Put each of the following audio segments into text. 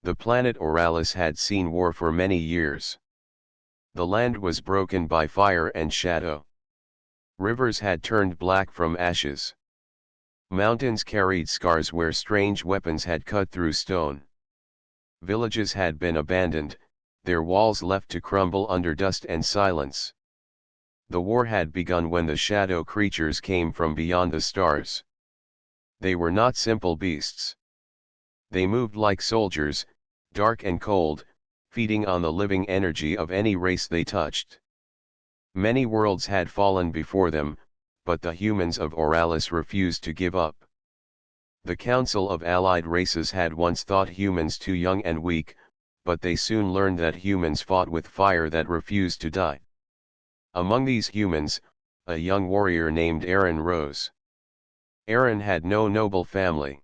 The planet Oralis had seen war for many years. The land was broken by fire and shadow. Rivers had turned black from ashes. Mountains carried scars where strange weapons had cut through stone. Villages had been abandoned, their walls left to crumble under dust and silence. The war had begun when the shadow creatures came from beyond the stars. They were not simple beasts. They moved like soldiers, dark and cold, feeding on the living energy of any race they touched. Many worlds had fallen before them, but the humans of Oralis refused to give up. The Council of Allied Races had once thought humans too young and weak, but they soon learned that humans fought with fire that refused to die. Among these humans, a young warrior named Aaron rose. Aaron had no noble family.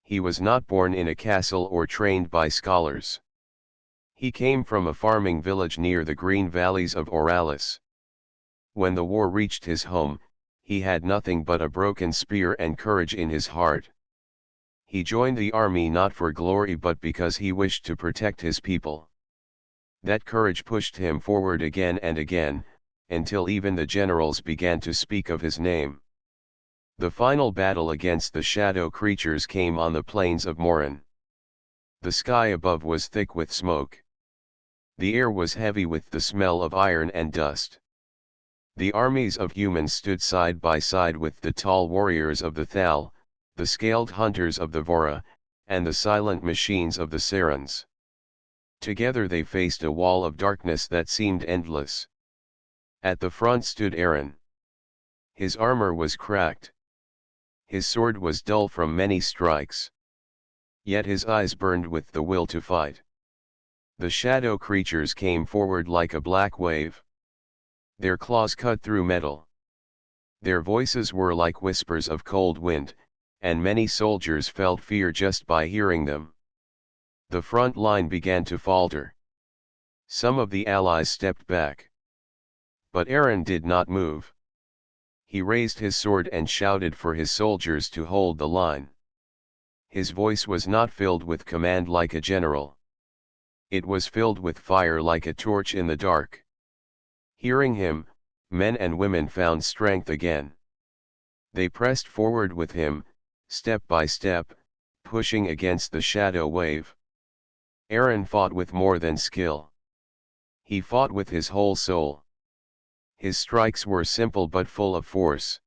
He was not born in a castle or trained by scholars. He came from a farming village near the green valleys of Oralis. When the war reached his home, he had nothing but a broken spear and courage in his heart. He joined the army not for glory but because he wished to protect his people. That courage pushed him forward again and again, until even the generals began to speak of his name. The final battle against the shadow creatures came on the plains of Morin. The sky above was thick with smoke. The air was heavy with the smell of iron and dust. The armies of humans stood side by side with the tall warriors of the Thal, the scaled hunters of the Vora, and the silent machines of the Serans. Together they faced a wall of darkness that seemed endless. At the front stood Aaron. His armor was cracked. His sword was dull from many strikes. Yet his eyes burned with the will to fight. The shadow creatures came forward like a black wave. Their claws cut through metal. Their voices were like whispers of cold wind, and many soldiers felt fear just by hearing them. The front line began to falter. Some of the allies stepped back. But Aaron did not move. He raised his sword and shouted for his soldiers to hold the line. His voice was not filled with command like a general. It was filled with fire like a torch in the dark. Hearing him, men and women found strength again. They pressed forward with him, step by step, pushing against the shadow wave. Aaron fought with more than skill. He fought with his whole soul. His strikes were simple but full of force.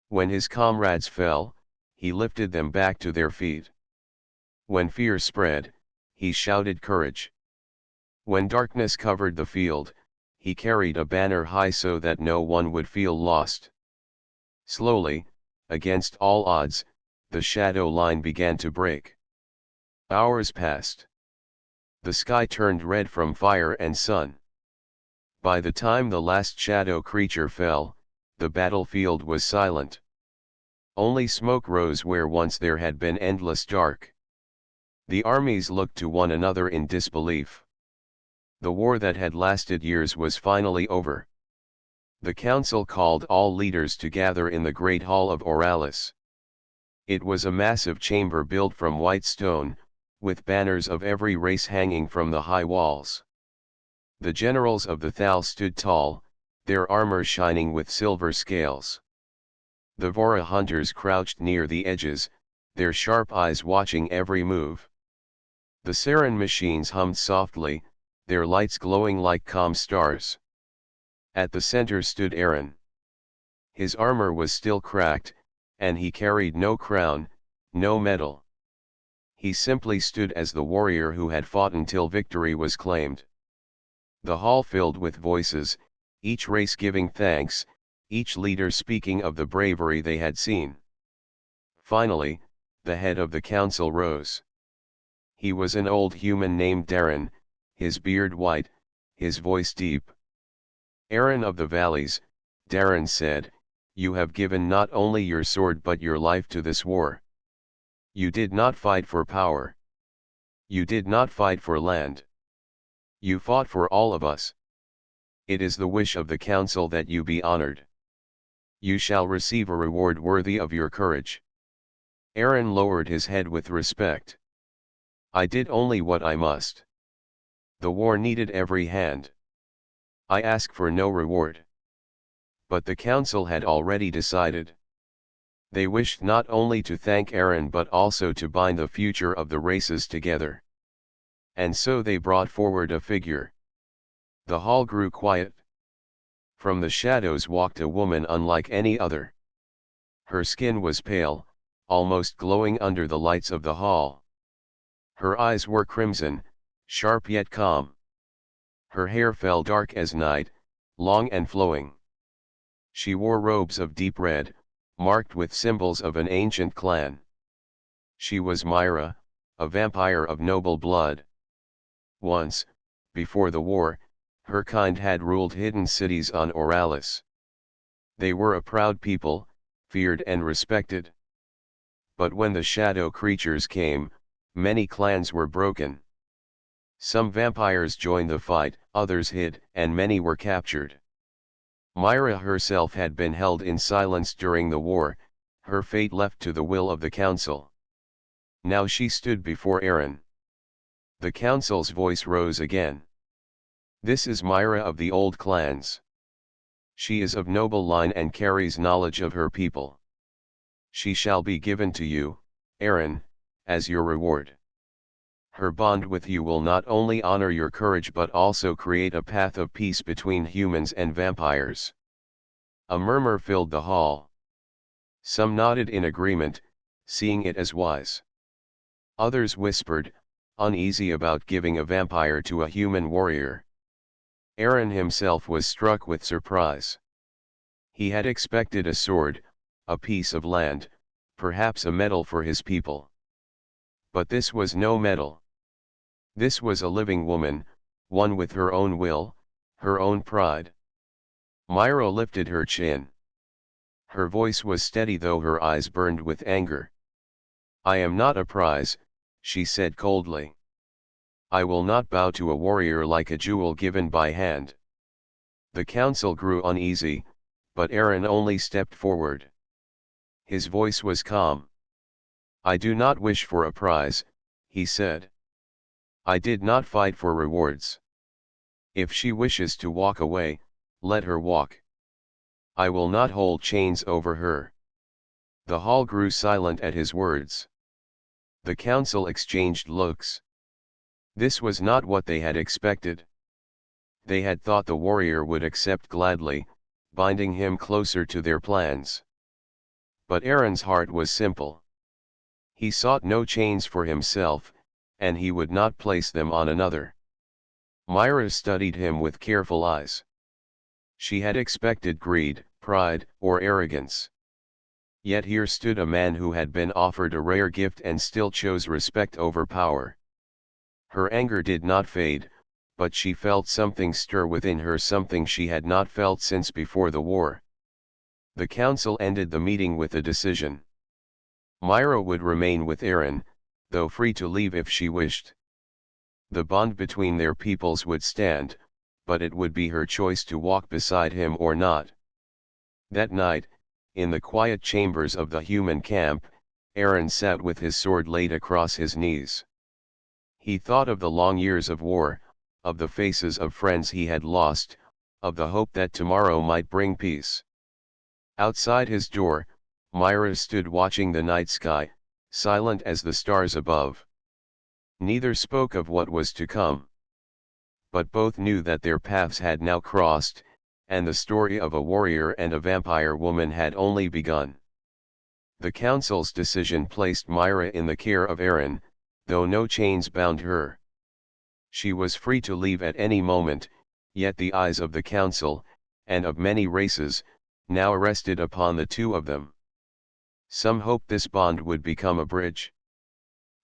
When his comrades fell, he lifted them back to their feet. When fear spread, he shouted courage. When darkness covered the field, he carried a banner high so that no one would feel lost. Slowly, against all odds, the shadow line began to break. Hours passed. The sky turned red from fire and sun. By the time the last shadow creature fell, the battlefield was silent. Only smoke rose where once there had been endless dark. The armies looked to one another in disbelief. The war that had lasted years was finally over. The council called all leaders to gather in the great hall of Oralis. It was a massive chamber built from white stone, with banners of every race hanging from the high walls. The generals of the Thal stood tall, their armor shining with silver scales. The Vora hunters crouched near the edges, their sharp eyes watching every move. The Sarin machines hummed softly, their lights glowing like calm stars. At the center stood Aaron. His armor was still cracked, and he carried no crown, no medal. He simply stood as the warrior who had fought until victory was claimed. The hall filled with voices, each race giving thanks, each leader speaking of the bravery they had seen. Finally, the head of the council rose. He was an old human named Darren, his beard white, his voice deep. Aaron of the valleys, Darren said, you have given not only your sword but your life to this war. You did not fight for power. You did not fight for land. You fought for all of us. It is the wish of the council that you be honored. You shall receive a reward worthy of your courage. Aaron lowered his head with respect. I did only what I must. The war needed every hand. I ask for no reward. But the council had already decided. They wished not only to thank Aaron but also to bind the future of the races together. And so they brought forward a figure. The hall grew quiet. From the shadows walked a woman unlike any other. Her skin was pale, almost glowing under the lights of the hall. Her eyes were crimson, sharp yet calm. Her hair fell dark as night, long and flowing. She wore robes of deep red, marked with symbols of an ancient clan. She was Myra, a vampire of noble blood. Once, before the war, her kind had ruled hidden cities on Oralis. They were a proud people, feared and respected. But when the shadow creatures came, many clans were broken. Some vampires joined the fight, others hid, and many were captured. Myra herself had been held in silence during the war, her fate left to the will of the council. Now she stood before Aaron. The council's voice rose again. This is Myra of the old clans. She is of noble line and carries knowledge of her people. She shall be given to you, Aaron, as your reward. Her bond with you will not only honor your courage but also create a path of peace between humans and vampires. A murmur filled the hall. Some nodded in agreement, seeing it as wise. Others whispered, uneasy about giving a vampire to a human warrior. Aaron himself was struck with surprise. He had expected a sword, a piece of land, perhaps a medal for his people. But this was no medal. This was a living woman, one with her own will, her own pride. Myra lifted her chin. Her voice was steady though her eyes burned with anger. I am not a prize, she said coldly. I will not bow to a warrior like a jewel given by hand. The council grew uneasy, but Aaron only stepped forward. His voice was calm. I do not wish for a prize, he said. I did not fight for rewards. If she wishes to walk away, let her walk. I will not hold chains over her. The hall grew silent at his words. The council exchanged looks. This was not what they had expected. They had thought the warrior would accept gladly, binding him closer to their plans. But Aaron's heart was simple. He sought no chains for himself, and he would not place them on another. Myra studied him with careful eyes. She had expected greed, pride, or arrogance. Yet here stood a man who had been offered a rare gift and still chose respect over power. Her anger did not fade, but she felt something stir within her, something she had not felt since before the war. The council ended the meeting with a decision. Myra would remain with Aaron, though free to leave if she wished. The bond between their peoples would stand, but it would be her choice to walk beside him or not. That night, in the quiet chambers of the human camp, Aaron sat with his sword laid across his knees. He thought of the long years of war, of the faces of friends he had lost, of the hope that tomorrow might bring peace. Outside his door, Myra stood watching the night sky, silent as the stars above. Neither spoke of what was to come. But both knew that their paths had now crossed, and the story of a warrior and a vampire woman had only begun. The council's decision placed Myra in the care of Aaron, though no chains bound her. She was free to leave at any moment, yet the eyes of the council, and of many races, now rested upon the two of them. Some hoped this bond would become a bridge.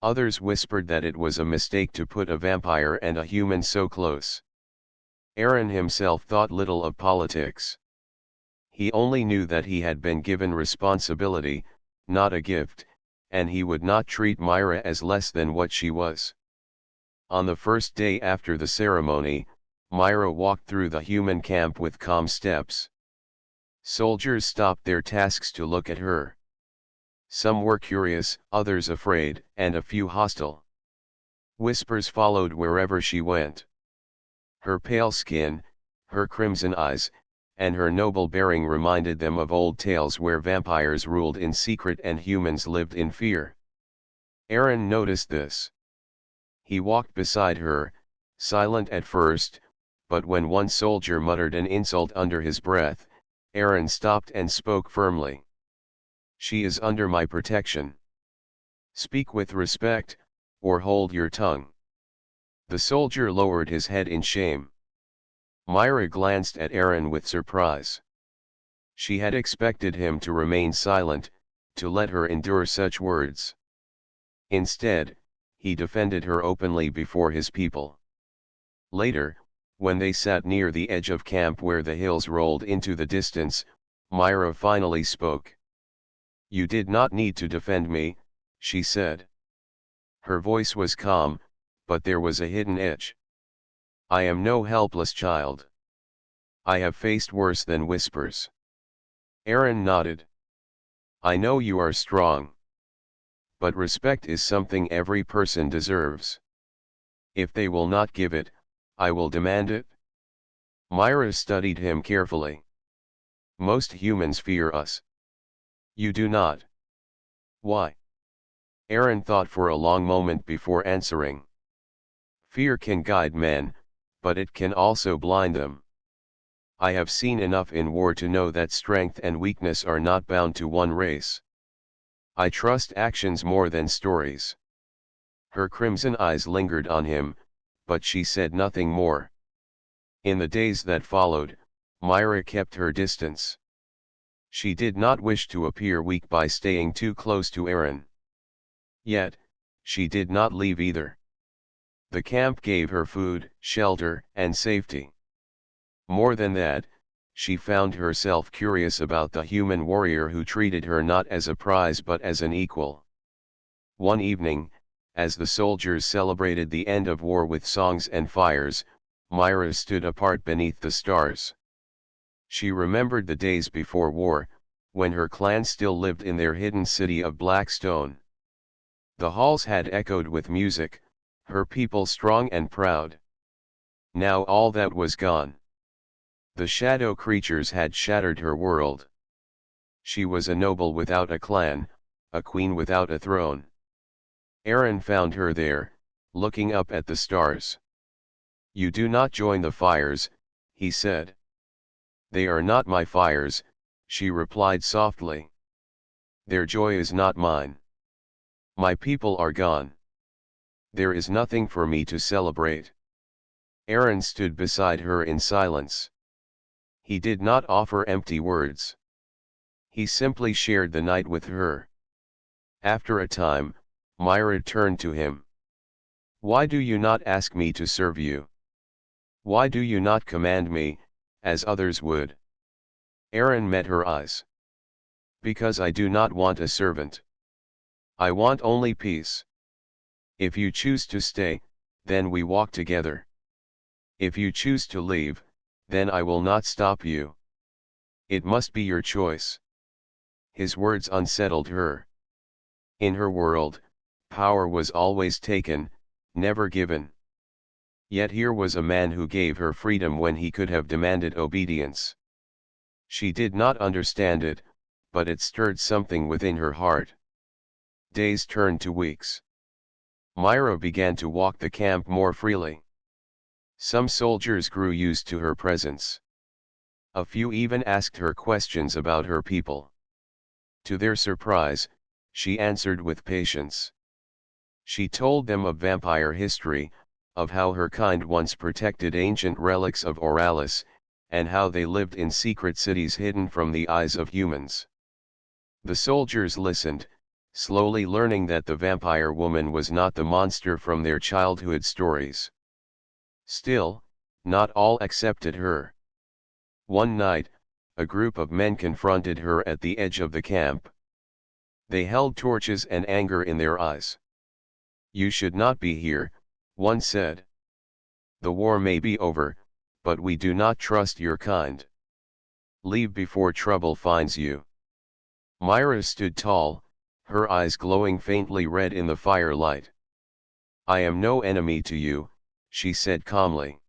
Others whispered that it was a mistake to put a vampire and a human so close. Aaron himself thought little of politics. He only knew that he had been given responsibility, not a gift, and he would not treat Myra as less than what she was. On the first day after the ceremony, Myra walked through the human camp with calm steps. Soldiers stopped their tasks to look at her. Some were curious, others afraid, and a few hostile. Whispers followed wherever she went. Her pale skin, her crimson eyes, and her noble bearing reminded them of old tales where vampires ruled in secret and humans lived in fear. Aaron noticed this. He walked beside her, silent at first, but when one soldier muttered an insult under his breath, Aaron stopped and spoke firmly. "She is under my protection. Speak with respect, or hold your tongue." The soldier lowered his head in shame. Myra glanced at Aaron with surprise. She had expected him to remain silent, to let her endure such words. Instead, he defended her openly before his people. Later, when they sat near the edge of camp where the hills rolled into the distance, Myra finally spoke. "You did not need to defend me," she said. Her voice was calm, but there was a hidden edge. "I am no helpless child. I have faced worse than whispers." Aaron nodded. "I know you are strong. But respect is something every person deserves. If they will not give it, I will demand it." Myra studied him carefully. "Most humans fear us. You do not. Why?" Aaron thought for a long moment before answering. "Fear can guide men, but it can also blind them. I have seen enough in war to know that strength and weakness are not bound to one race. I trust actions more than stories." Her crimson eyes lingered on him, but she said nothing more. In the days that followed, Myra kept her distance. She did not wish to appear weak by staying too close to Aaron. Yet, she did not leave either. The camp gave her food, shelter, and safety. More than that, she found herself curious about the human warrior who treated her not as a prize but as an equal. One evening, as the soldiers celebrated the end of war with songs and fires, Myra stood apart beneath the stars. She remembered the days before war, when her clan still lived in their hidden city of black stone. The halls had echoed with music, her people strong and proud. Now all that was gone. The shadow creatures had shattered her world. She was a noble without a clan, a queen without a throne. Aaron found her there, looking up at the stars. "You do not join the fires," he said. "They are not my fires," she replied softly. "Their joy is not mine. My people are gone. There is nothing for me to celebrate." Aaron stood beside her in silence. He did not offer empty words. He simply shared the night with her. After a time, Myra turned to him. "Why do you not ask me to serve you? Why do you not command me, as others would?" Aaron met her eyes. "Because I do not want a servant. I want only peace. If you choose to stay, then we walk together. If you choose to leave, then I will not stop you. It must be your choice." His words unsettled her. In her world, power was always taken, never given. Yet here was a man who gave her freedom when he could have demanded obedience. She did not understand it, but it stirred something within her heart. Days turned to weeks. Myra began to walk the camp more freely. Some soldiers grew used to her presence. A few even asked her questions about her people. To their surprise, she answered with patience. She told them of vampire history, of how her kind once protected ancient relics of Oralis, and how they lived in secret cities hidden from the eyes of humans. The soldiers listened, slowly learning that the vampire woman was not the monster from their childhood stories. Still, not all accepted her. One night, a group of men confronted her at the edge of the camp. They held torches and anger in their eyes. "You should not be here," one said. "The war may be over, but we do not trust your kind. Leave before trouble finds you." Myra stood tall, her eyes glowing faintly red in the firelight. I am no enemy to you, she said calmly.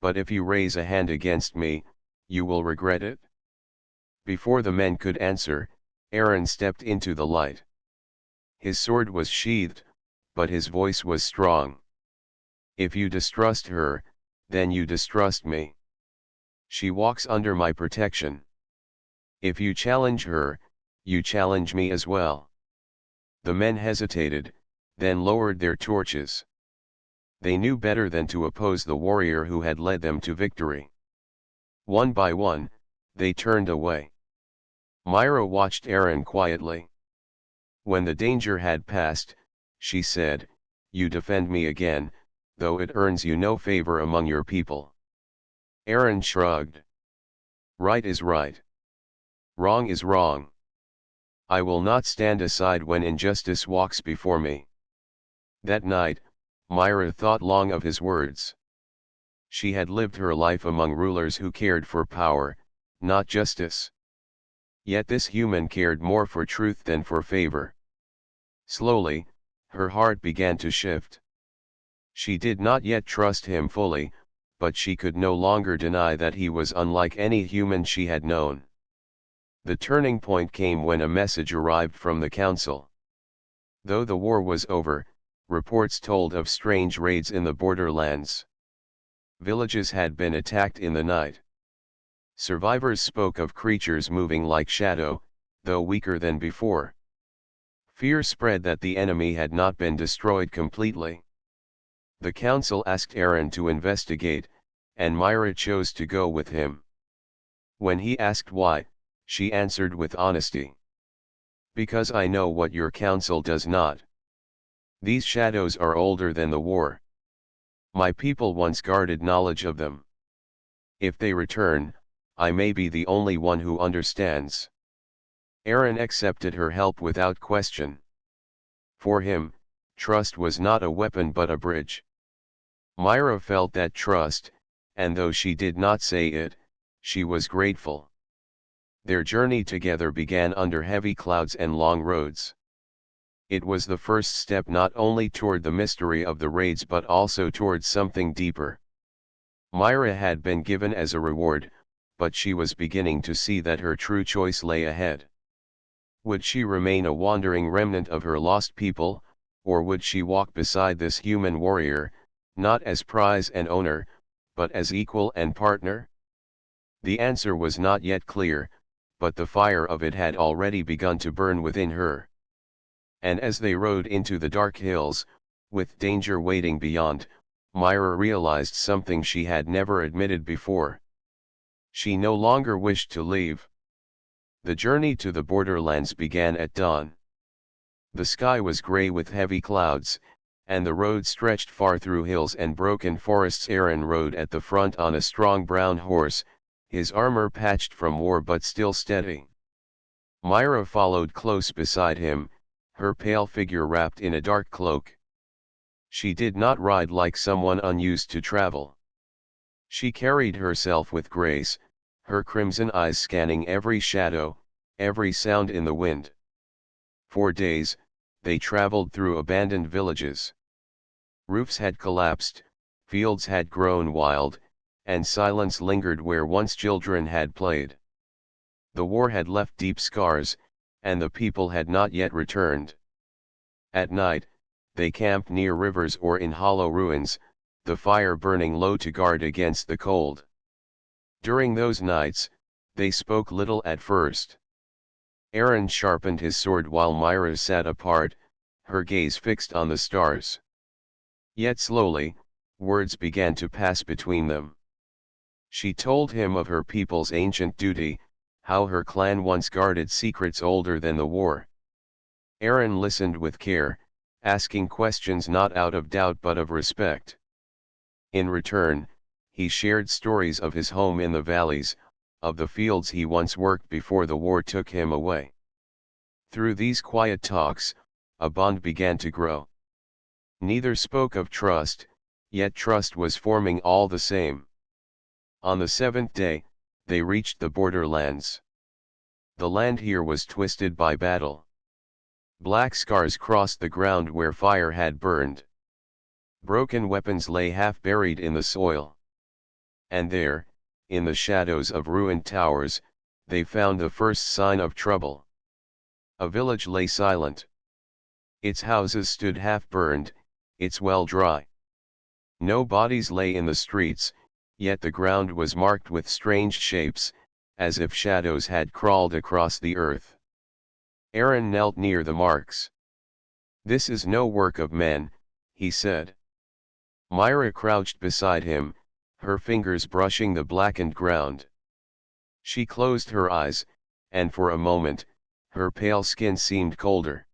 But if you raise a hand against me, you will regret it. Before the men could answer, Aaron stepped into the light. His sword was sheathed, but his voice was strong. If you distrust her, then you distrust me. She walks under my protection. If you challenge her, you challenge me as well. The men hesitated, then lowered their torches. They knew better than to oppose the warrior who had led them to victory. One by one, they turned away. Myra watched Aaron quietly. When the danger had passed, she said, "You defend me again, though it earns you no favor among your people." Aaron shrugged. "Right is right. Wrong is wrong. I will not stand aside when injustice walks before me." That night, Myra thought long of his words. She had lived her life among rulers who cared for power, not justice. Yet this human cared more for truth than for favor. Slowly, her heart began to shift. She did not yet trust him fully, but she could no longer deny that he was unlike any human she had known. The turning point came when a message arrived from the council. Though the war was over, reports told of strange raids in the borderlands. Villages had been attacked in the night. Survivors spoke of creatures moving like shadow, though weaker than before. Fear spread that the enemy had not been destroyed completely. The council asked Aaron to investigate, and Myra chose to go with him. When he asked why, she answered with honesty. "Because I know what your council does not. These shadows are older than the war. My people once guarded knowledge of them. If they return, I may be the only one who understands." Aaron accepted her help without question. For him, trust was not a weapon but a bridge. Myra felt that trust, and though she did not say it, she was grateful. Their journey together began under heavy clouds and long roads. It was the first step not only toward the mystery of the raids but also toward something deeper. Myra had been given as a reward, but she was beginning to see that her true choice lay ahead. Would she remain a wandering remnant of her lost people, or would she walk beside this human warrior, not as prize and owner, but as equal and partner? The answer was not yet clear, but the fire of it had already begun to burn within her. And as they rode into the dark hills, with danger waiting beyond, Myra realized something she had never admitted before. She no longer wished to leave. The journey to the borderlands began at dawn. The sky was gray with heavy clouds, and the road stretched far through hills and broken forests. Aaron rode at the front on a strong brown horse, his armor patched from war but still steady. Myra followed close beside him, her pale figure wrapped in a dark cloak. She did not ride like someone unused to travel. She carried herself with grace, her crimson eyes scanning every shadow, every sound in the wind. For days, they traveled through abandoned villages. Roofs had collapsed, fields had grown wild, and silence lingered where once children had played. The war had left deep scars, and the people had not yet returned. At night, they camped near rivers or in hollow ruins, the fire burning low to guard against the cold. During those nights, they spoke little at first. Aaron sharpened his sword while Myra sat apart, her gaze fixed on the stars. Yet slowly, words began to pass between them. She told him of her people's ancient duty, how her clan once guarded secrets older than the war. Aaron listened with care, asking questions not out of doubt but of respect. In return, he shared stories of his home in the valleys, of the fields he once worked before the war took him away. Through these quiet talks, a bond began to grow. Neither spoke of trust, yet trust was forming all the same. On the seventh day, they reached the borderlands. The land here was twisted by battle. Black scars crossed the ground where fire had burned. Broken weapons lay half buried in the soil. And there, in the shadows of ruined towers, they found the first sign of trouble. A village lay silent. Its houses stood half burned, its well dry. No bodies lay in the streets, yet the ground was marked with strange shapes, as if shadows had crawled across the earth. Aaron knelt near the marks. "This is no work of men," he said. Myra crouched beside him, her fingers brushing the blackened ground. She closed her eyes, and for a moment, her pale skin seemed colder.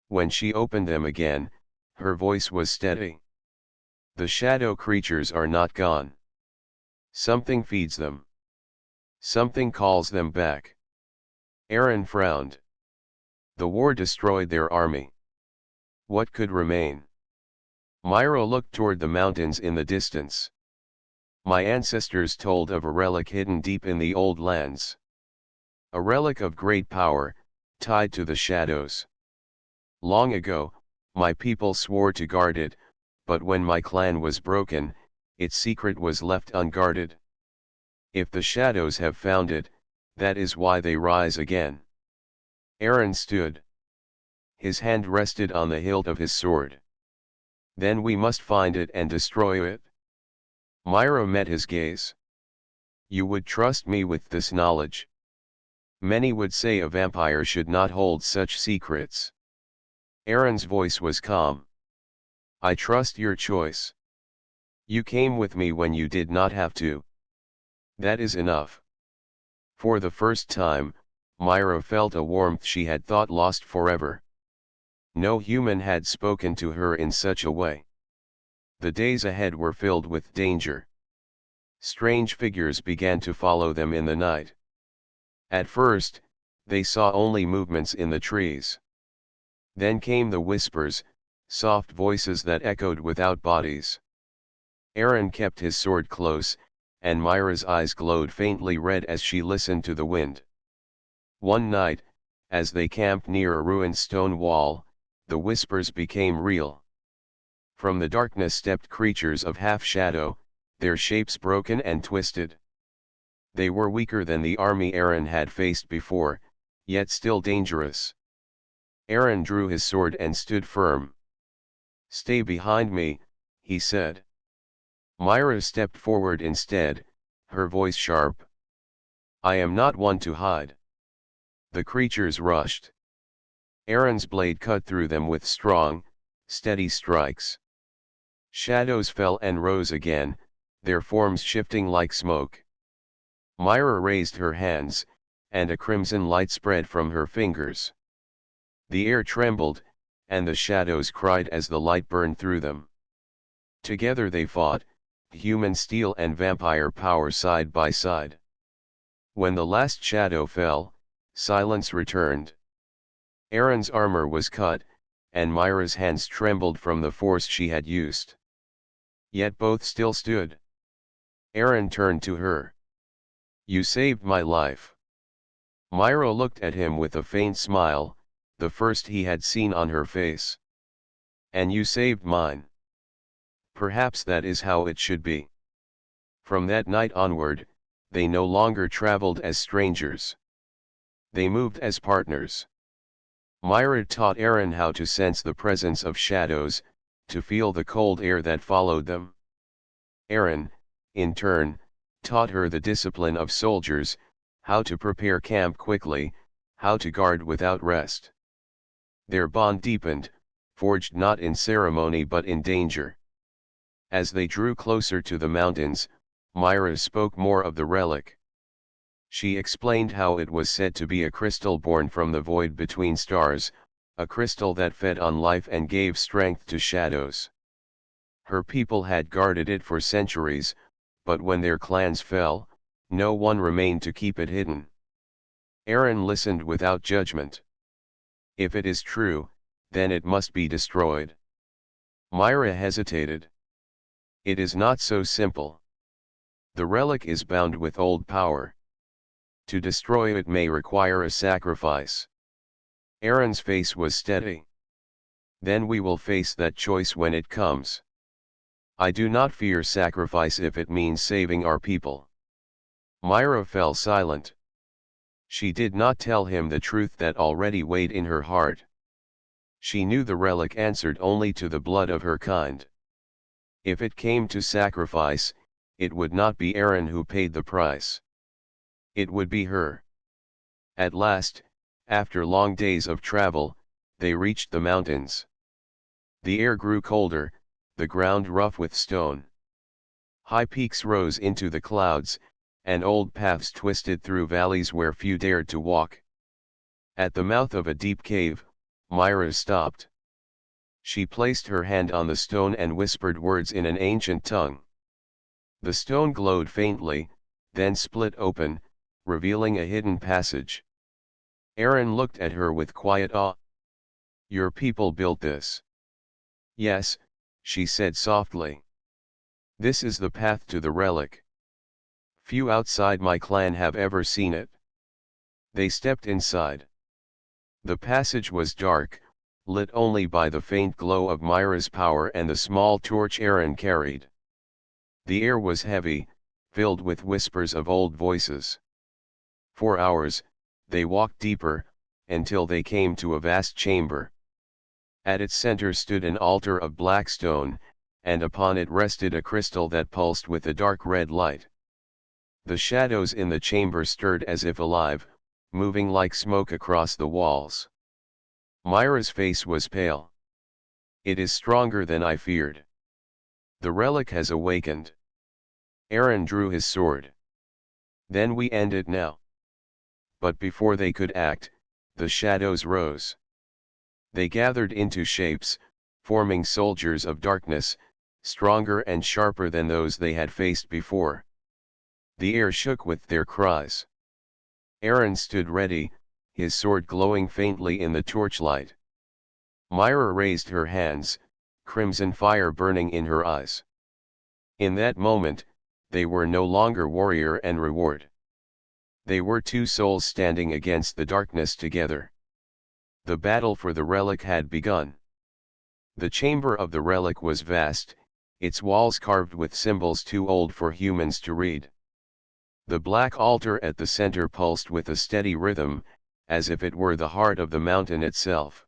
When she opened them again, her voice was steady. "The shadow creatures are not gone. Something feeds them. Something calls them back." Aaron frowned. The war destroyed their army. What could remain? Myra looked toward the mountains in the distance. "My ancestors told of a relic hidden deep in the old lands. A relic of great power, tied to the shadows. Long ago, my people swore to guard it, but when my clan was broken, its secret was left unguarded. If the shadows have found it, that is why they rise again." Aaron stood. His hand rested on the hilt of his sword. "Then we must find it and destroy it." Myra met his gaze. "You would trust me with this knowledge? Many would say a vampire should not hold such secrets." Aaron's voice was calm. "I trust your choice. You came with me when you did not have to. That is enough." For the first time, Myra felt a warmth she had thought lost forever. No human had spoken to her in such a way. The days ahead were filled with danger. Strange figures began to follow them in the night. At first, they saw only movements in the trees. Then came the whispers, soft voices that echoed without bodies. Aaron kept his sword close, and Myra's eyes glowed faintly red as she listened to the wind. One night, as they camped near a ruined stone wall, the whispers became real. From the darkness stepped creatures of half-shadow, their shapes broken and twisted. They were weaker than the army Aaron had faced before, yet still dangerous. Aaron drew his sword and stood firm. "Stay behind me," he said. Myra stepped forward instead, her voice sharp. "I am not one to hide." The creatures rushed. Aaron's blade cut through them with strong, steady strikes. Shadows fell and rose again, their forms shifting like smoke. Myra raised her hands, and a crimson light spread from her fingers. The air trembled, and the shadows cried as the light burned through them. Together they fought, human steel and vampire power side by side. When the last shadow fell, silence returned. Aaron's armor was cut, and Myra's hands trembled from the force she had used. Yet both still stood. Aaron turned to her. "You saved my life." Myra looked at him with a faint smile, the first he had seen on her face. "And you saved mine. Perhaps that is how it should be." From that night onward, they no longer traveled as strangers. They moved as partners. Myra taught Aaron how to sense the presence of shadows, to feel the cold air that followed them. Aaron, in turn, taught her the discipline of soldiers, how to prepare camp quickly, how to guard without rest. Their bond deepened, forged not in ceremony but in danger. As they drew closer to the mountains, Myra spoke more of the relic. She explained how it was said to be a crystal born from the void between stars, a crystal that fed on life and gave strength to shadows. Her people had guarded it for centuries, but when their clans fell, no one remained to keep it hidden. Aaron listened without judgment. "If it is true, then it must be destroyed." Myra hesitated. "It is not so simple. The relic is bound with old power. To destroy it may require a sacrifice." Aaron's face was steady. "Then we will face that choice when it comes." I do not fear sacrifice if it means saving our people. Myra fell silent. She did not tell him the truth that already weighed in her heart. She knew the relic answered only to the blood of her kind. If it came to sacrifice, it would not be Aaron who paid the price. It would be her. At last, after long days of travel, they reached the mountains. The air grew colder, the ground rough with stone. High peaks rose into the clouds, and old paths twisted through valleys where few dared to walk. At the mouth of a deep cave, Myra stopped. She placed her hand on the stone and whispered words in an ancient tongue. The stone glowed faintly, then split open, revealing a hidden passage. Aaron looked at her with quiet awe. "Your people built this." "Yes," she said softly. "This is the path to the relic. Few outside my clan have ever seen it." They stepped inside. The passage was dark, lit only by the faint glow of Myra's power and the small torch Aaron carried. The air was heavy, filled with whispers of old voices. For hours, they walked deeper, until they came to a vast chamber. At its center stood an altar of black stone, and upon it rested a crystal that pulsed with a dark red light. The shadows in the chamber stirred as if alive, moving like smoke across the walls. Myra's face was pale. "It is stronger than I feared. The relic has awakened." Aaron drew his sword. "Then we end it now." But before they could act, the shadows rose. They gathered into shapes, forming soldiers of darkness, stronger and sharper than those they had faced before. The air shook with their cries. Aaron stood ready, his sword glowing faintly in the torchlight. Myra raised her hands, crimson fire burning in her eyes. In that moment, they were no longer warrior and reward. They were two souls standing against the darkness together. The battle for the relic had begun. The chamber of the relic was vast, its walls carved with symbols too old for humans to read. The black altar at the center pulsed with a steady rhythm, as if it were the heart of the mountain itself.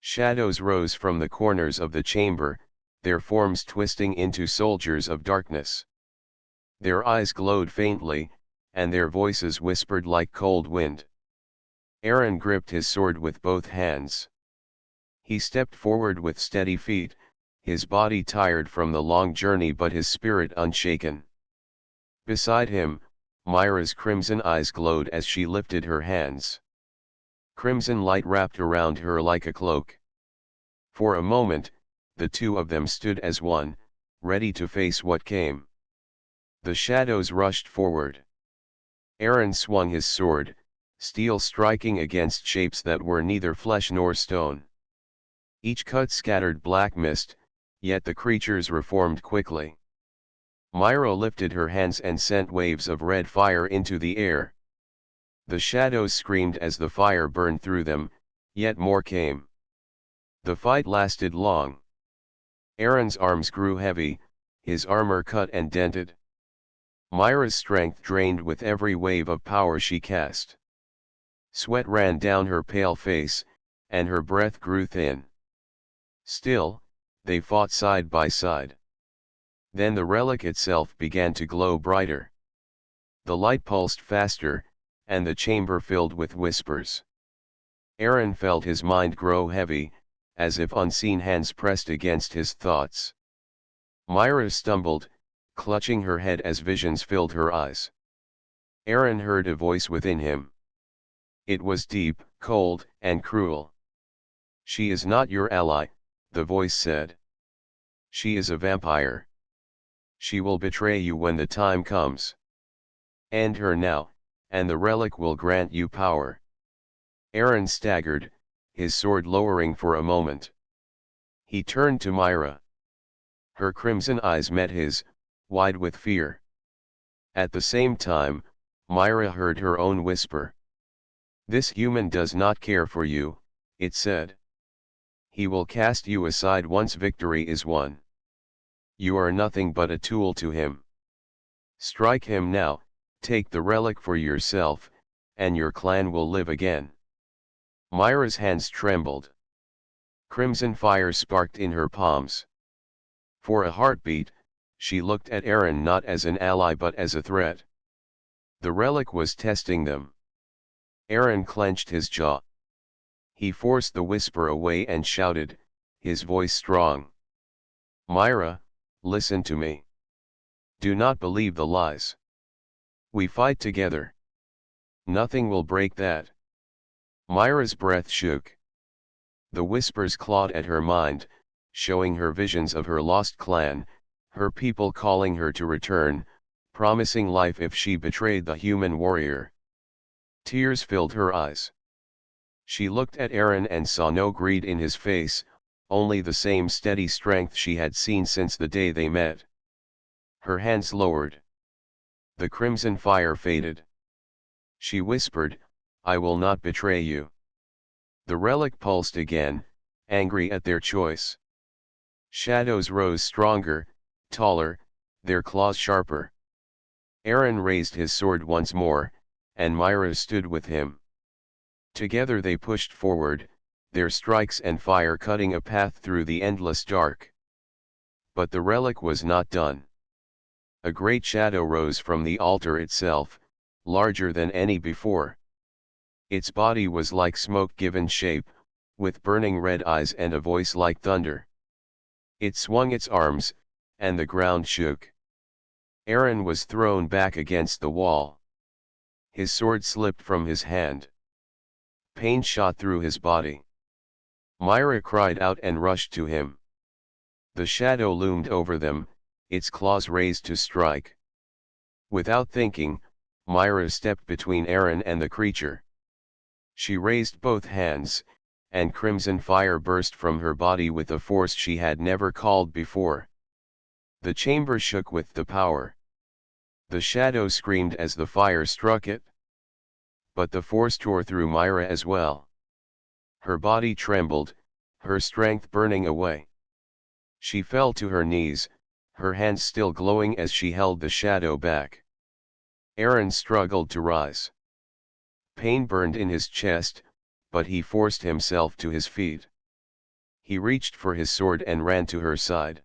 Shadows rose from the corners of the chamber, their forms twisting into soldiers of darkness. Their eyes glowed faintly, and their voices whispered like cold wind. Aaron gripped his sword with both hands. He stepped forward with steady feet, his body tired from the long journey but his spirit unshaken. Beside him, Myra's crimson eyes glowed as she lifted her hands. Crimson light wrapped around her like a cloak. For a moment, the two of them stood as one, ready to face what came. The shadows rushed forward. Aaron swung his sword, steel striking against shapes that were neither flesh nor stone. Each cut scattered black mist, yet the creatures reformed quickly. Myra lifted her hands and sent waves of red fire into the air. The shadows screamed as the fire burned through them, yet more came. The fight lasted long. Aaron's arms grew heavy, his armor cut and dented. Myra's strength drained with every wave of power she cast. Sweat ran down her pale face, and her breath grew thin. Still, they fought side by side. Then the relic itself began to glow brighter. The light pulsed faster, and the chamber filled with whispers. Aaron felt his mind grow heavy, as if unseen hands pressed against his thoughts. Myra stumbled, clutching her head as visions filled her eyes. Aaron heard a voice within him. It was deep, cold, and cruel. "She is not your ally," the voice said. "She is a vampire. She will betray you when the time comes. End her now, and the relic will grant you power." Aaron staggered, his sword lowering for a moment. He turned to Myra. Her crimson eyes met his, wide with fear. At the same time, Myra heard her own whisper. "This human does not care for you," it said. "He will cast you aside once victory is won." You are nothing but a tool to him. Strike him now, take the relic for yourself, and your clan will live again. Myra's hands trembled. Crimson fire sparked in her palms. For a heartbeat, she looked at Aaron not as an ally but as a threat. The relic was testing them. Aaron clenched his jaw. He forced the whisper away and shouted, his voice strong. Myra, listen to me. Do not believe the lies. We fight together. Nothing will break that. Myra's breath shook. The whispers clawed at her mind, showing her visions of her lost clan, her people calling her to return, promising life if she betrayed the human warrior. Tears filled her eyes. She looked at Aaron and saw no greed in his face, only the same steady strength she had seen since the day they met. Her hands lowered. The crimson fire faded. She whispered, I will not betray you. The relic pulsed again, angry at their choice. Shadows rose stronger, taller, their claws sharper. Aaron raised his sword once more, and Myra stood with him. Together they pushed forward, their strikes and fire cutting a path through the endless dark. But the relic was not done. A great shadow rose from the altar itself, larger than any before. Its body was like smoke given shape, with burning red eyes and a voice like thunder. It swung its arms, and the ground shook. Aaron was thrown back against the wall. His sword slipped from his hand. Pain shot through his body. Myra cried out and rushed to him. The shadow loomed over them, its claws raised to strike. Without thinking, Myra stepped between Aaron and the creature. She raised both hands, and crimson fire burst from her body with a force she had never called before. The chamber shook with the power. The shadow screamed as the fire struck it. But the force tore through Myra as well. Her body trembled, her strength burning away. She fell to her knees, her hands still glowing as she held the shadow back. Aaron struggled to rise. Pain burned in his chest, but he forced himself to his feet. He reached for his sword and ran to her side.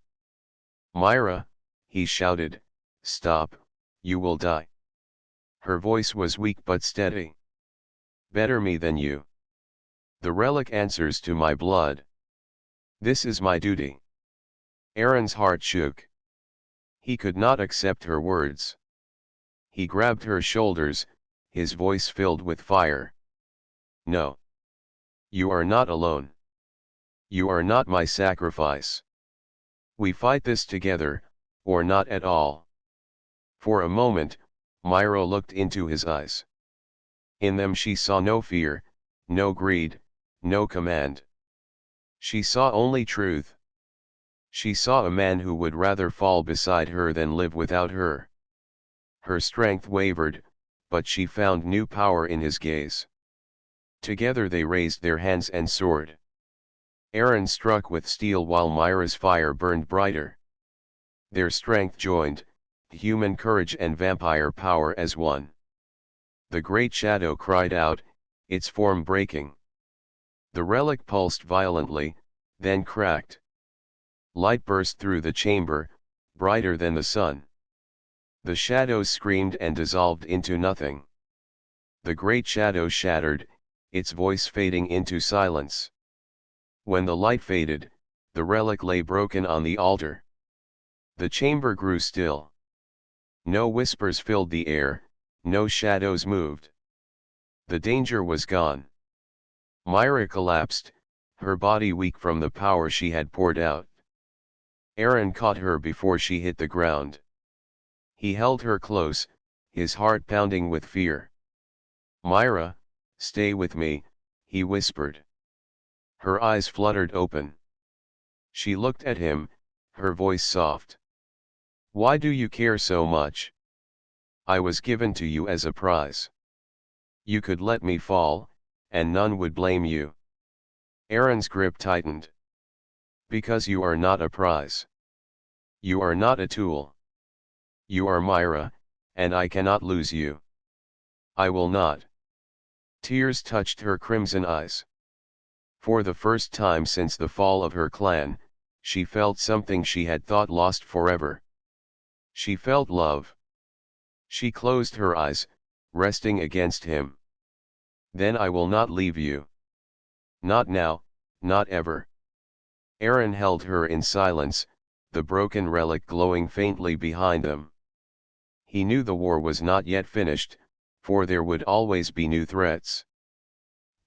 Myra, he shouted, stop, you will die. Her voice was weak but steady. Better me than you. The relic answers to my blood. This is my duty. Aaron's heart shook. He could not accept her words. He grabbed her shoulders, his voice filled with fire. No. You are not alone. You are not my sacrifice. We fight this together, or not at all. For a moment, Myra looked into his eyes. In them she saw no fear, no greed, no command. She saw only truth. She saw a man who would rather fall beside her than live without her. Her strength wavered, but she found new power in his gaze. Together they raised their hands and sword. Aaron struck with steel while Myra's fire burned brighter. Their strength joined, human courage and vampire power as one. The great shadow cried out, its form breaking. The relic pulsed violently, then cracked. Light burst through the chamber, brighter than the sun. The shadows screamed and dissolved into nothing. The great shadow shattered, its voice fading into silence. When the light faded, the relic lay broken on the altar. The chamber grew still. No whispers filled the air, no shadows moved. The danger was gone. Myra collapsed, her body weak from the power she had poured out. Aaron caught her before she hit the ground. He held her close, his heart pounding with fear. Myra, stay with me, he whispered. Her eyes fluttered open. She looked at him, her voice soft. Why do you care so much? I was given to you as a prize. You could let me fall, and none would blame you. Aaron's grip tightened. Because you are not a prize. You are not a tool. You are Myra, and I cannot lose you. I will not. Tears touched her crimson eyes. For the first time since the fall of her clan, she felt something she had thought lost forever. She felt love. She closed her eyes, resting against him. Then I will not leave you. Not now, not ever. Aaron held her in silence, the broken relic glowing faintly behind them. He knew the war was not yet finished, for there would always be new threats.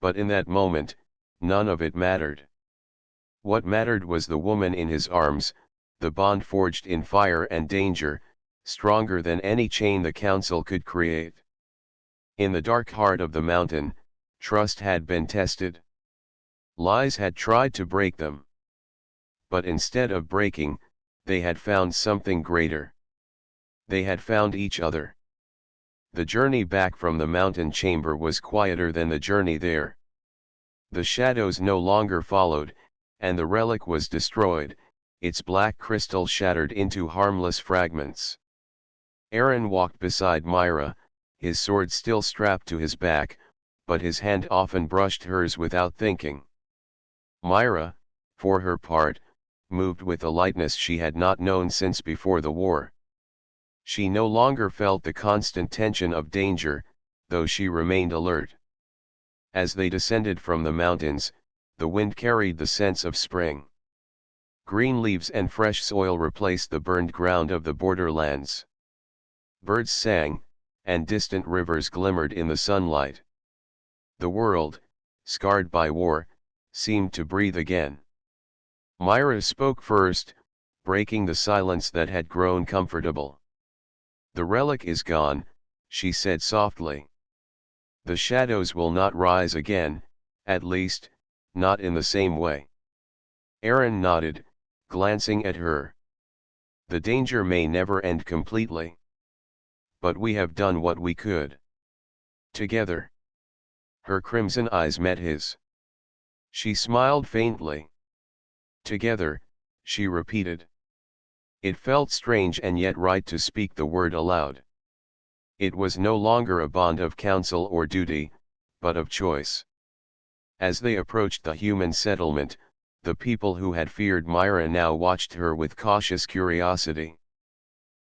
But in that moment, none of it mattered. What mattered was the woman in his arms, the bond forged in fire and danger, stronger than any chain the council could create. In the dark heart of the mountain, trust had been tested. Lies had tried to break them. But instead of breaking, they had found something greater. They had found each other. The journey back from the mountain chamber was quieter than the journey there. The shadows no longer followed, and the relic was destroyed, its black crystal shattered into harmless fragments. Aaron walked beside Myra, his sword still strapped to his back, but his hand often brushed hers without thinking. Myra, for her part, moved with a lightness she had not known since before the war. She no longer felt the constant tension of danger, though she remained alert. As they descended from the mountains, the wind carried the scents of spring. Green leaves and fresh soil replaced the burned ground of the borderlands. Birds sang, and distant rivers glimmered in the sunlight. The world, scarred by war, seemed to breathe again. Myra spoke first, breaking the silence that had grown comfortable. The relic is gone, she said softly. The shadows will not rise again, at least, not in the same way. Aaron nodded, glancing at her. The danger may never end completely. But we have done what we could. Together. Her crimson eyes met his. She smiled faintly. Together, she repeated. It felt strange and yet right to speak the word aloud. It was no longer a bond of counsel or duty, but of choice. As they approached the human settlement, the people who had feared Myra now watched her with cautious curiosity.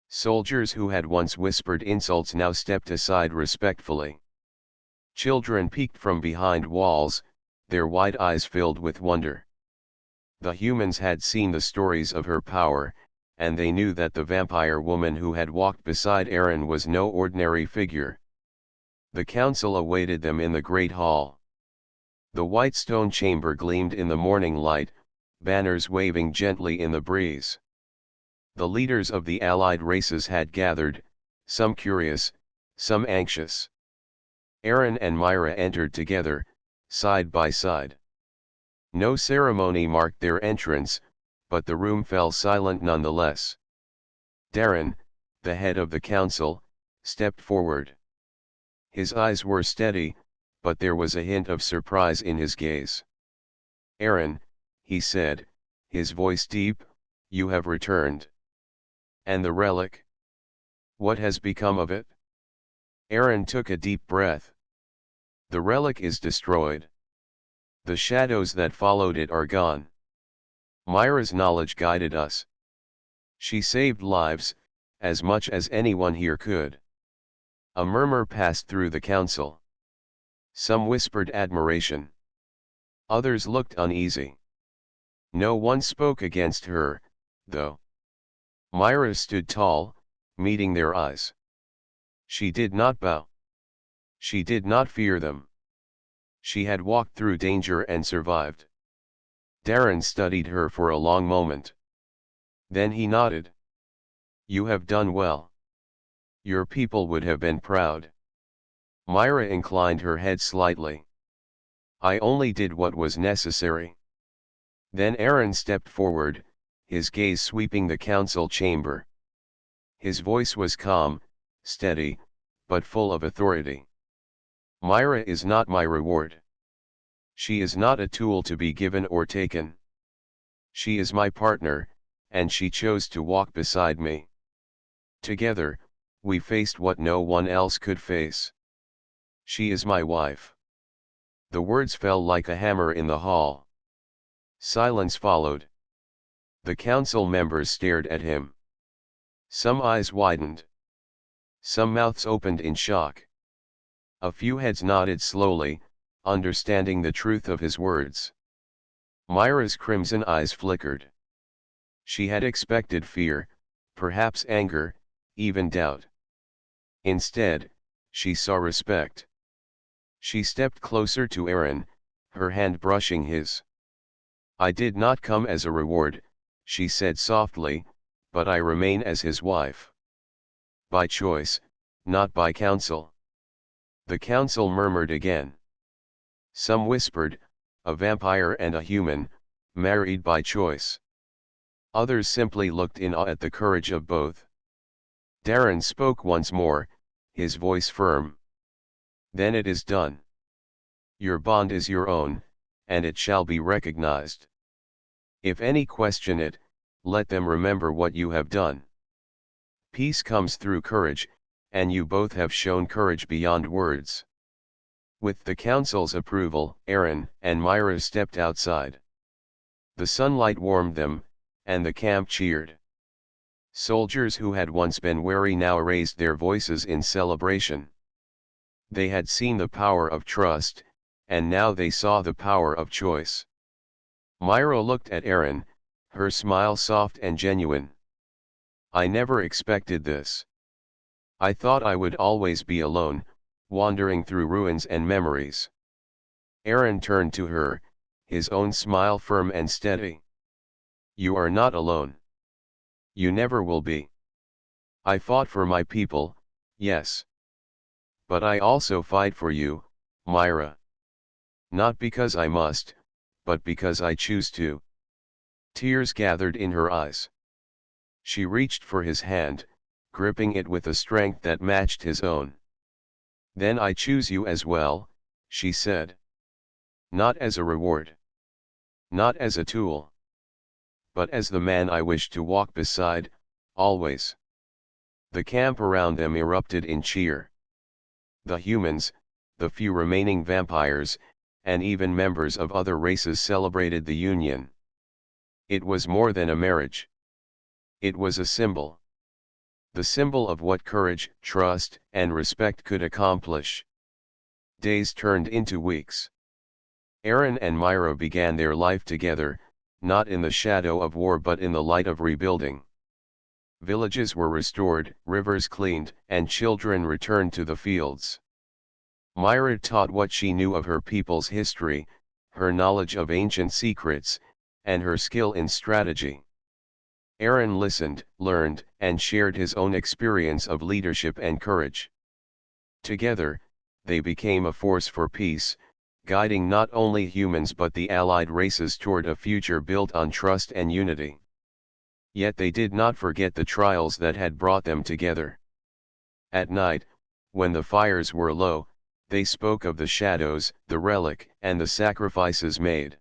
Soldiers who had once whispered insults now stepped aside respectfully. Children peeked from behind walls, their wide eyes filled with wonder. The humans had seen the stories of her power, and they knew that the vampire woman who had walked beside Aaron was no ordinary figure. The council awaited them in the great hall. The white stone chamber gleamed in the morning light, banners waving gently in the breeze. The leaders of the allied races had gathered, some curious, some anxious. Aaron and Myra entered together, side by side. No ceremony marked their entrance, but the room fell silent nonetheless. Darren, the head of the council, stepped forward. His eyes were steady, but there was a hint of surprise in his gaze. Aaron, he said, his voice deep, you have returned. And the relic? What has become of it? Aaron took a deep breath. The relic is destroyed. The shadows that followed it are gone. Myra's knowledge guided us. She saved lives, as much as anyone here could. A murmur passed through the council. Some whispered admiration. Others looked uneasy. No one spoke against her, though. Myra stood tall, meeting their eyes. She did not bow. She did not fear them. She had walked through danger and survived. Darren studied her for a long moment. Then he nodded. You have done well. Your people would have been proud. Myra inclined her head slightly. I only did what was necessary. Then Aaron stepped forward, his gaze sweeping the council chamber. His voice was calm, steady, but full of authority. Myra is not my reward. She is not a tool to be given or taken. She is my partner, and she chose to walk beside me. Together, we faced what no one else could face. She is my wife. The words fell like a hammer in the hall. Silence followed. The council members stared at him. Some eyes widened. Some mouths opened in shock. A few heads nodded slowly, understanding the truth of his words. Myra's crimson eyes flickered. She had expected fear, perhaps anger, even doubt. Instead, she saw respect. She stepped closer to Aaron, her hand brushing his. "I did not come as a reward," she said softly, "but I remain as his wife. By choice, not by counsel." The council murmured again. Some whispered, "A vampire and a human, married by choice." Others simply looked in awe at the courage of both. Darren spoke once more, his voice firm. "Then it is done. Your bond is your own, and it shall be recognized. If any question it, let them remember what you have done. Peace comes through courage, and you both have shown courage beyond words." With the council's approval, Aaron and Myra stepped outside. The sunlight warmed them, and the camp cheered. Soldiers who had once been wary now raised their voices in celebration. They had seen the power of trust, and now they saw the power of choice. Myra looked at Aaron, her smile soft and genuine. "I never expected this. I thought I would always be alone, wandering through ruins and memories." Aaron turned to her, his own smile firm and steady. "You are not alone. You never will be. I fought for my people, yes. But I also fight for you, Myra. Not because I must, but because I choose to." Tears gathered in her eyes. She reached for his hand, gripping it with a strength that matched his own. "Then I choose you as well," she said. "Not as a reward. Not as a tool. But as the man I wish to walk beside, always." The camp around them erupted in cheer. The humans, the few remaining vampires, and even members of other races celebrated the union. It was more than a marriage. It was a symbol. The symbol of what courage, trust, and respect could accomplish. Days turned into weeks. Aaron and Myra began their life together, not in the shadow of war but in the light of rebuilding. Villages were restored, rivers cleaned, and children returned to the fields. Myra taught what she knew of her people's history, her knowledge of ancient secrets, and her skill in strategy. Aaron listened, learned, and shared his own experience of leadership and courage. Together, they became a force for peace, guiding not only humans but the allied races toward a future built on trust and unity. Yet they did not forget the trials that had brought them together. At night, when the fires were low, they spoke of the shadows, the relic, and the sacrifices made.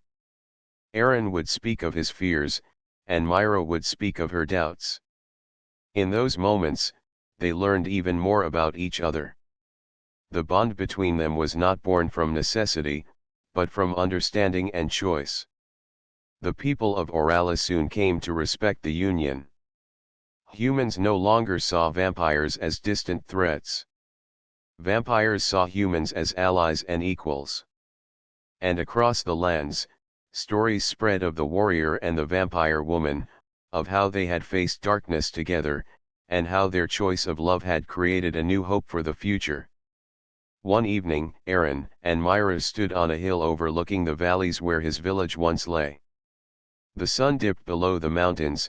Aaron would speak of his fears, and Myra would speak of her doubts. In those moments, they learned even more about each other. The bond between them was not born from necessity, but from understanding and choice. The people of Orala soon came to respect the union. Humans no longer saw vampires as distant threats. Vampires saw humans as allies and equals. And across the lands, stories spread of the warrior and the vampire woman, of how they had faced darkness together, and how their choice of love had created a new hope for the future. One evening, Aaron and Myra stood on a hill overlooking the valleys where his village once lay. The sun dipped below the mountains,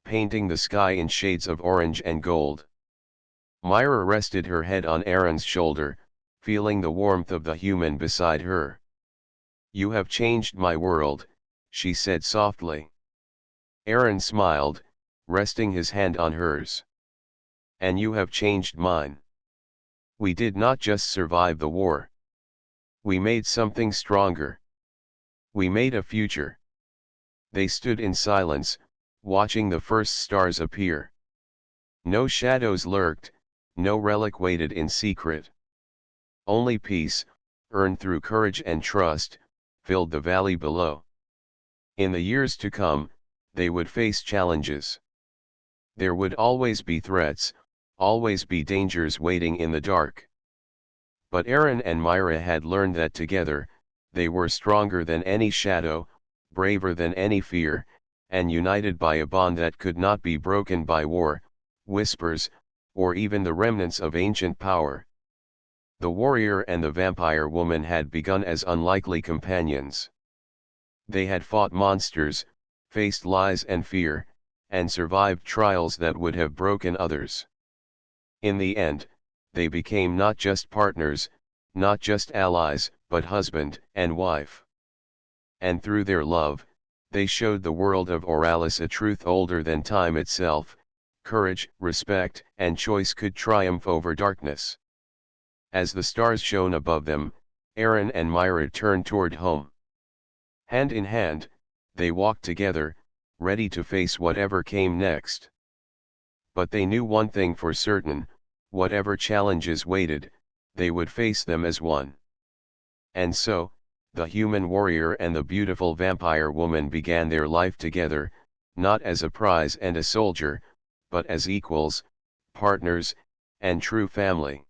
painting the sky in shades of orange and gold. Myra rested her head on Aaron's shoulder, feeling the warmth of the human beside her. "You have changed my world," she said softly. Aaron smiled, resting his hand on hers. "And you have changed mine. We did not just survive the war. We made something stronger. We made a future." They stood in silence, watching the first stars appear. No shadows lurked, no relic waited in secret. Only peace, earned through courage and trust, filled the valley below. In the years to come, they would face challenges. There would always be threats, always be dangers waiting in the dark. But Aaron and Myra had learned that together, they were stronger than any shadow, braver than any fear, and united by a bond that could not be broken by war, whispers, or even the remnants of ancient power. The warrior and the vampire woman had begun as unlikely companions. They had fought monsters, faced lies and fear, and survived trials that would have broken others. In the end, they became not just partners, not just allies, but husband and wife. And through their love, they showed the world of Oralis a truth older than time itself: courage, respect, and choice could triumph over darkness. As the stars shone above them, Aaron and Myra turned toward home. Hand in hand, they walked together, ready to face whatever came next. But they knew one thing for certain: whatever challenges waited, they would face them as one. And so, the human warrior and the beautiful vampire woman began their life together, not as a prize and a soldier, but as equals, partners, and true family.